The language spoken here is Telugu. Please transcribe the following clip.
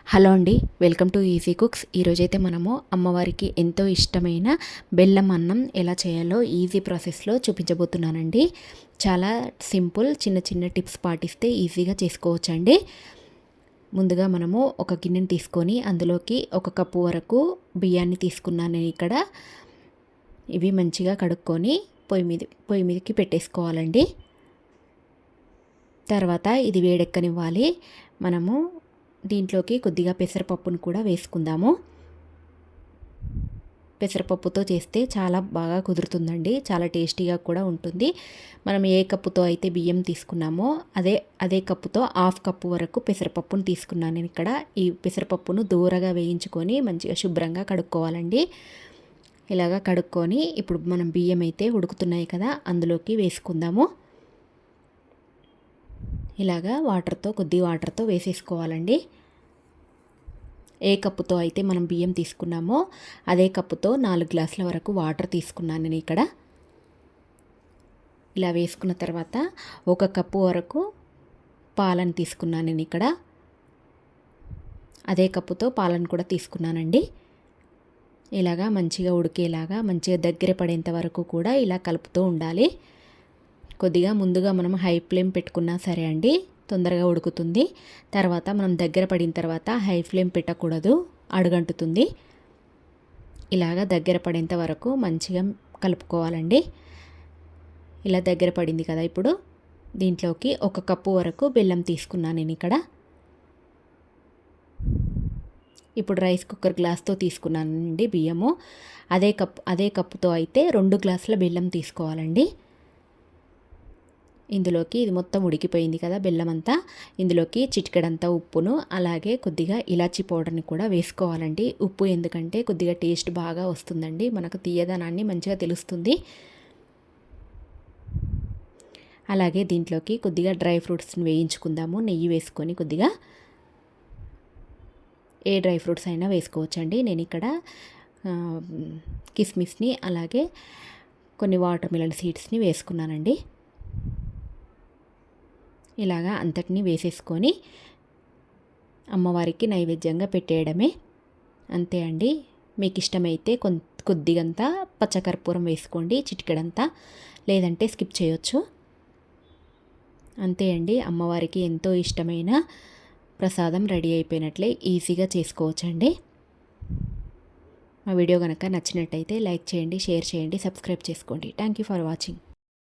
హలో అండి, వెల్కమ్ టు ఈజీ కుక్స్. ఈరోజైతే మనము అమ్మవారికి ఎంతో ఇష్టమైన బెల్లం అన్నం ఎలా చేయాలో ఈజీ ప్రాసెస్లో చూపించబోతున్నానండి. చాలా సింపుల్, చిన్న చిన్న టిప్స్ పాటిస్తే ఈజీగా చేసుకోవచ్చండి. ముందుగా మనము ఒక గిన్నెని తీసుకొని అందులోకి 1 కప్పు వరకు బియ్యాన్ని తీసుకున్నాను నేను ఇక్కడ. ఇవి మంచిగా కడుక్కొని పొయ్యి మీదకి పెట్టేసుకోవాలండి. తర్వాత ఇది వేడెక్కనివ్వాలి. మనము దీంట్లోకి కొద్దిగా పెసరపప్పును కూడా వేసుకుందాము. పెసరపప్పుతో చేస్తే చాలా బాగా కుదురుతుందండి, చాలా టేస్టీగా కూడా ఉంటుంది. మనం ఏ కప్పుతో అయితే బియ్యం తీసుకున్నామో అదే కప్పుతో 1/2 కప్పు వరకు పెసరపప్పును తీసుకున్నాను నేను ఇక్కడ. ఈ పెసరపప్పును దూరగా వేయించుకొని మంచిగా శుభ్రంగా కడుక్కోవాలండి. ఇలాగా కడుక్కొని ఇప్పుడు మనం బియ్యం అయితే ఉడుకుతున్నాయి కదా, అందులోకి వేసుకుందాము. ఇలాగా కొద్ది వాటర్తో వేసేసుకోవాలండి. ఏ కప్పుతో అయితే మనం బియ్యం తీసుకున్నామో అదే కప్పుతో 4 గ్లాసుల వరకు వాటర్ తీసుకున్నాను నేను ఇక్కడ. ఇలా వేసుకున్న తర్వాత 1 కప్పు వరకు పాలను తీసుకున్నాను నేను ఇక్కడ. అదే కప్పుతో పాలను కూడా తీసుకున్నానండి. ఇలాగా మంచిగా ఉడికేలాగా మంచిగా దగ్గర పడేంత వరకు కూడా ఇలా కలుపుతూ ఉండాలి. కొద్దిగా ముందుగా మనం హై ఫ్లేమ్ పెట్టుకున్నా సరే అండి, తొందరగా ఉడుకుతుంది. తర్వాత మనం దగ్గర పడిన తర్వాత హై ఫ్లేమ్ పెట్టకూడదు, అడుగంటుతుంది. ఇలాగా దగ్గర పడేంత వరకు మంచిగా కలుపుకోవాలండి. ఇలా దగ్గర పడింది కదా, ఇప్పుడు దీంట్లోకి 1 కప్పు వరకు బెల్లం తీసుకున్నాను నేను ఇక్కడ. ఇప్పుడు రైస్ కుక్కర్ గ్లాస్తో తీసుకున్నానండి బియ్యము. అదే కప్పుతో అయితే 2 గ్లాసుల బెల్లం తీసుకోవాలండి. ఇందులోకి ఇది మొత్తం ఉడికిపోయింది కదా బెల్లం అంతా, ఇందులోకి చిటికెడంతా ఉప్పును అలాగే కొద్దిగా ఇలాచీ పౌడర్ని కూడా వేసుకోవాలండి. ఉప్పు ఎందుకంటే కొద్దిగా టేస్ట్ బాగా వస్తుందండి, మనకు తీయదనాన్ని మంచిగా తెలుస్తుంది. అలాగే దీంట్లోకి కొద్దిగా డ్రై ఫ్రూట్స్ని వేయించుకుందాము, నెయ్యి వేసుకొని. కొద్దిగా ఏ డ్రై ఫ్రూట్స్ అయినా వేసుకోవచ్చండి. నేను ఇక్కడ కిస్మిస్ని అలాగే కొన్ని వాటర్ మిలన్ సీడ్స్ని వేసుకున్నానండి. ఇలాగా అంతటినీ వేసేసుకొని అమ్మవారికి నైవేద్యంగా పెట్టేయడమే, అంతే అండి. మీకు ఇష్టమైతే కొద్దిగంతా పచ్చకర్పూరం వేసుకోండి, చిటికెడంతా, లేదంటే స్కిప్ చేయొచ్చు. అంతే అండి, అమ్మవారికి ఎంతో ఇష్టమైన ప్రసాదం రెడీ అయిపోయినట్లే, ఈజీగా చేసుకోవచ్చండి. మా వీడియో కనుక నచ్చినట్టయితే లైక్ చేయండి, షేర్ చేయండి, సబ్స్క్రైబ్ చేసుకోండి. Thank you for watching.